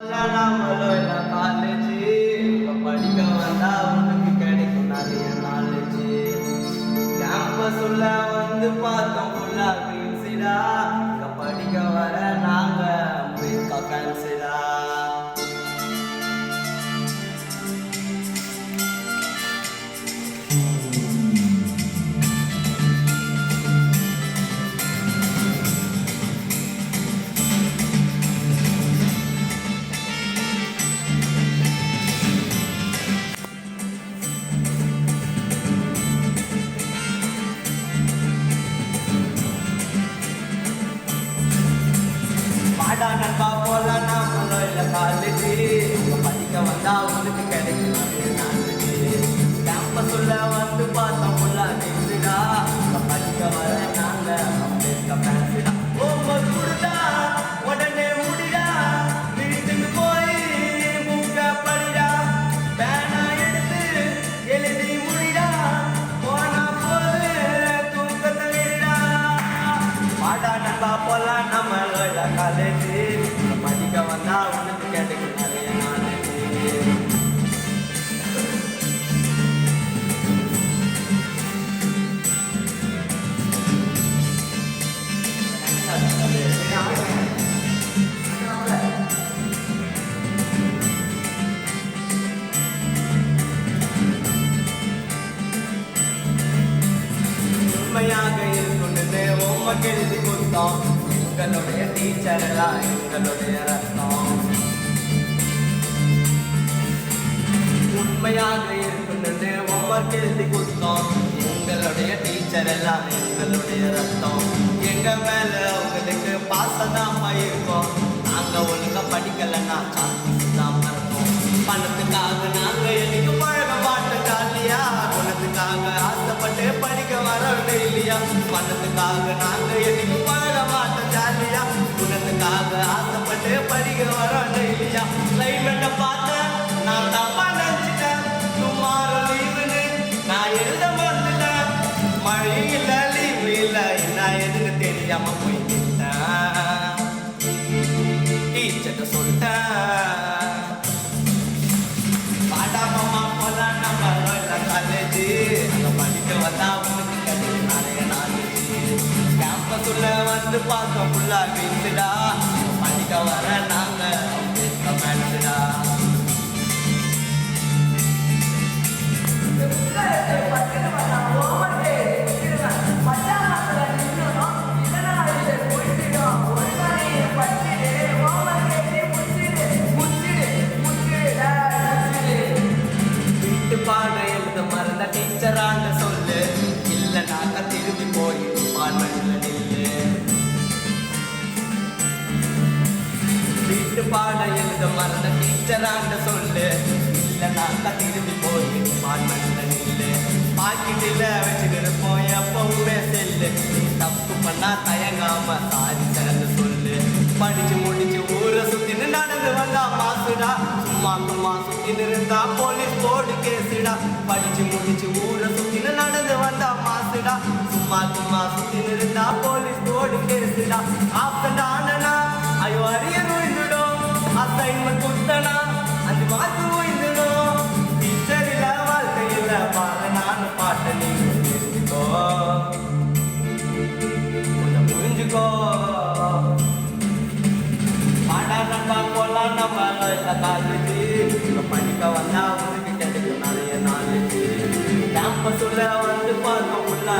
நம்மளோட காலேஜ் படிக்க வந்தா உனக்கு கிடைக்கும் நிறைய நாலேஜ். கேம்பஸ் உள்ள வந்து பார்த்தோம் ஃபுல்லா கிரீன்ஸிடா. இங்க படிக்க வர நாங்க அமெரிக்கா ஃபேன்ஸிடா. நண்பா போலாம் நம்மளோட காலேஜ் படிக்க வந்தா உங்களுக்கு கிடைக்கும் நிறைய நாலேஜ். கேம்பஸ் உள்ள வந்து பார்த்தோம் ஃபுல்லா கிரீன்ஸிடா. படிக்க வர நாங்க அமெரிக்கா ஃபேன்ஸிடா. ஹோம்வொர்க் கொடுத்தா உடனே முடிடா. வீட்டுக்கு போய் புக்க படிடா. பேனா எடுத்து எழுதி முடிடா. போனா போது தூக்கத்தை விடா. வாடா நண்பா போலாம் நம்மளோட காலேஜ் படிக்க வந்தா உனக்கு கிடைக்கும் நிறைய நாலேஜ். உண்மையாக இருக்கணும்னு ஹோம்வொர்க் எழுதி கொடுத்தோம். எங்களுடைய டீச்சர் எல்லாம் எங்களுடைய ரத்தம். உண்மையாக இருக்கணும்னு ஹோம்வொர்க் எழுதி கொடுத்தோம். எங்களுடைய டீச்சர் எல்லாம் எங்களுடைய ரத்தம். எங்க மேல அவங்களுக்கு பாசதாமா இருக்கும். நாங்க ஒழுங்கா படிக்கலன்னா சான்ஸ் தான் மறக்கும். பணத்துக்காக நாங்க எனக்கு பழக மாட்டோம் ஜாலியா. குணத்துக்காக ஆசைப்பட்டு படிக்க வரோம் இல்லையா. பணத்துக்காக நாங்க எனக்கு பழக மாட்டோம் ஜாலியா. குணத்துக்காக ஆசைப்பட்டு படிக்க வரோம் இல்லையா. கிளைமேட்டை பார்த்தேன் நான் தப்பா நினைச்சிட்டேன். சும்மாரோ லீவுன்னு நான் எழுத மறந்துட்டேன். மழை இல்ல லீவு இல்ல என்ன எதுன்னு தெரியாம போய்கிட்டேன். டீச்சர்கிட்ட சொல்லிட்டேன். பாடாமமா போலாம் நம்மளோட காலேஜ் படிக்க வந்தா உனக்கு கிடைக்கும் நிறைய நாலேஜ். கேம்பஸ் உள்ள வந்து பார்த்தோம் ஃபுல்லா கிரீன்ஸிடா. படிக்க வர நாங்க அமெரிக்கா ஃபேன்ஸிடா. பாடம் எழுத மறந்த டீச்சராண்ட சொல்லு. இல்ல நாங்க திரும்பி போய் டிபார்ட்மெண்ட்ல நில்லு. வீட்டு பாடம் எழுத மறந்த டீச்சராண்ட சொல்லு. இல்ல நாங்க திரும்பி போய் டிபார்ட்மெண்ட்ல நில்லு. பாக்கெட்டில் வச்சுக்கிருப்போம் எப்பவுமே செல்லு. நீ தப்பு பண்ணா தயங்காம சாரி சேர்ந்து சொல்லு. படிச்சு முடிச்சு ஊரை சுத்தின்னு நடந்து வந்தா மாசுடா. சும்மா சும்மா சுத்தின்னு இருந்தா போலீஸ் போர்டு கேசுடா. படிச்சு முடிச்சு ஊரை சுத்தின்னு நடந்து வந்தா மாசுடா. சும்மா சும்மா சுத்தின்னு இருந்தா போலீஸ் போர்டு கேசுடா. ஆப்சண்ட் ஆனா ஐயோ அரியர் விழுந்துடும். அசைன்மெண்ட் கொடுத்தனா 5 மார்க் விழுந்துடும். டீச்சர் இல்ல வாழ்க்கையில் பாரு நானும் பாட்டு நீங்க தெரிஞ்சுக்கோ. கொஞ்சம் புரிஞ்சுக்கோ. போலாம் நம்மளோட காலேஜ் படிக்க வந்தா உனக்கு கிடைக்கும் நிறைய நாலேஜ். கேம்பஸ் உள்ள வந்து பார்த்தோம் ஃபுல்லா